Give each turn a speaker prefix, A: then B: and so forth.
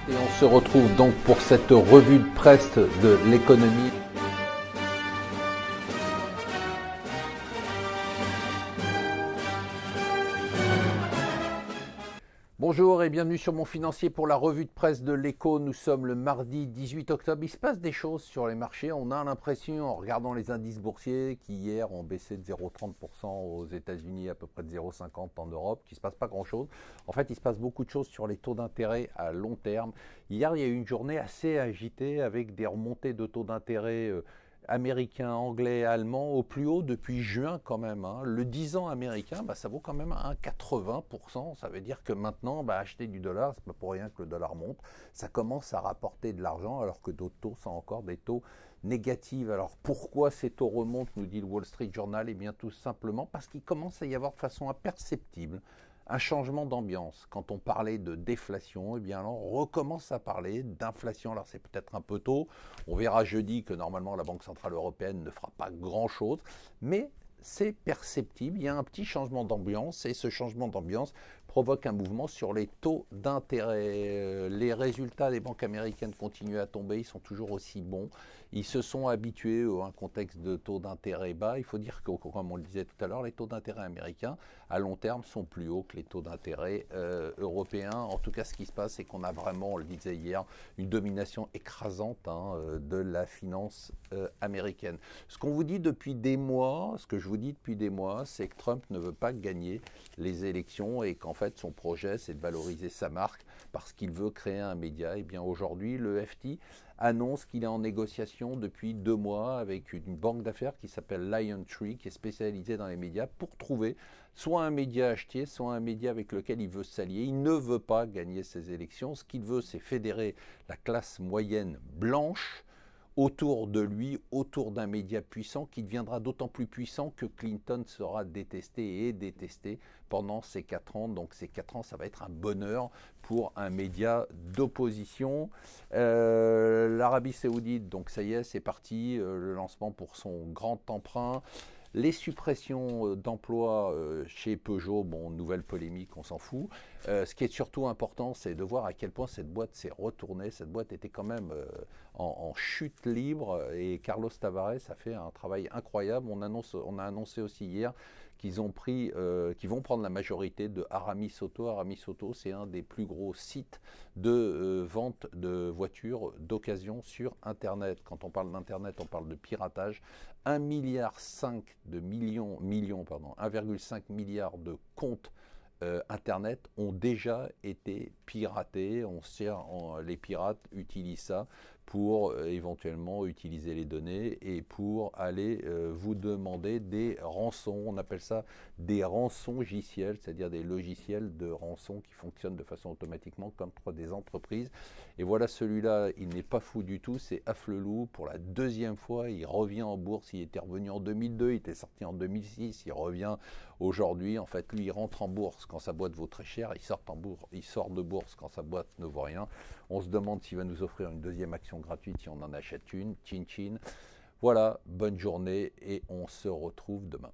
A: Et on se retrouve donc pour cette revue de presse de l'économie. Bonjour et bienvenue sur Mon Financier pour la revue de presse de l'Écho. Nous sommes le mardi 18 octobre. Il se passe des choses sur les marchés. On a l'impression, en regardant les indices boursiers, qui hier ont baissé de 0,30% aux États-Unis, à peu près de 0,50% en Europe, qu'il ne se passe pas grand-chose. En fait, il se passe beaucoup de choses sur les taux d'intérêt à long terme. Hier, il y a eu une journée assez agitée avec des remontées de taux d'intérêt américain, anglais, allemand au plus haut depuis juin quand même. Le 10 ans américain, ça vaut quand même 1,80%. Ça veut dire que maintenant, acheter du dollar, c'est pas pour rien que le dollar monte. Ça commence à rapporter de l'argent alors que d'autres taux sont encore des taux négatifs. Alors pourquoi ces taux remontent, nous dit le Wall Street Journal? Eh bien tout simplement parce qu'il commence à y avoir de façon imperceptible un changement d'ambiance. Quand on parlait de déflation, eh bien alors on recommence à parler d'inflation. Alors c'est peut-être un peu tôt. On verra jeudi que normalement la Banque Centrale Européenne ne fera pas grand-chose. Mais c'est perceptible. Il y a un petit changement d'ambiance et ce changement d'ambiance provoque un mouvement sur les taux d'intérêt. Les résultats des banques américaines continuent à tomber. Ils sont toujours aussi bons. Ils se sont habitués à un contexte de taux d'intérêt bas. Il faut dire que, comme on le disait tout à l'heure, les taux d'intérêt américains, à long terme, sont plus hauts que les taux d'intérêt européens. En tout cas, ce qui se passe, c'est qu'on a vraiment, on le disait hier, une domination écrasante de la finance américaine. Ce qu'on vous dit depuis des mois, ce que je vous dis depuis des mois, c'est que Trump ne veut pas gagner les élections et qu'en fait, son projet, c'est de valoriser sa marque parce qu'il veut créer un média. Et bien aujourd'hui, le FT annonce qu'il est en négociation depuis 2 mois avec une banque d'affaires qui s'appelle LionTree, qui est spécialisée dans les médias, pour trouver soit un média acheté, soit un média avec lequel il veut s'allier. Il ne veut pas gagner ces élections. Ce qu'il veut, c'est fédérer la classe moyenne blanche autour de lui, autour d'un média puissant qui deviendra d'autant plus puissant que Clinton sera détesté et détesté pendant ces 4 ans. Donc ces 4 ans, ça va être un bonheur pour un média d'opposition. L'Arabie Saoudite, donc ça y est, c'est parti, le lancement pour son grand emprunt. Les suppressions d'emplois chez Peugeot, nouvelle polémique, on s'en fout. Ce qui est surtout important, c'est de voir à quel point cette boîte s'est retournée. Cette boîte était quand même en chute libre et Carlos Tavares a fait un travail incroyable. On a annoncé aussi hier qu'ils vont prendre la majorité de Aramis Auto. Aramis Auto, c'est un des plus gros sites de vente de voitures d'occasion sur Internet. Quand on parle d'Internet, on parle de piratage. 1,5 milliard de comptes Internet ont déjà été piratés. Les pirates utilisent ça pour éventuellement utiliser les données et pour aller vous demander des rançons. On appelle ça des rançongiciels, c'est-à-dire des logiciels de rançon qui fonctionnent de façon automatiquement contre des entreprises. Et voilà, celui-là, il n'est pas fou du tout, c'est Afflelou. Pour la 2e fois, il revient en bourse. Il était revenu en 2002, il était sorti en 2006, il revient aujourd'hui. En fait, lui, il rentre en bourse quand sa boîte vaut très cher, il sort de bourse quand sa boîte ne vaut rien. On se demande s'il va nous offrir une 2e action gratuite si on en achète une. Chin chin. Voilà, bonne journée et on se retrouve demain.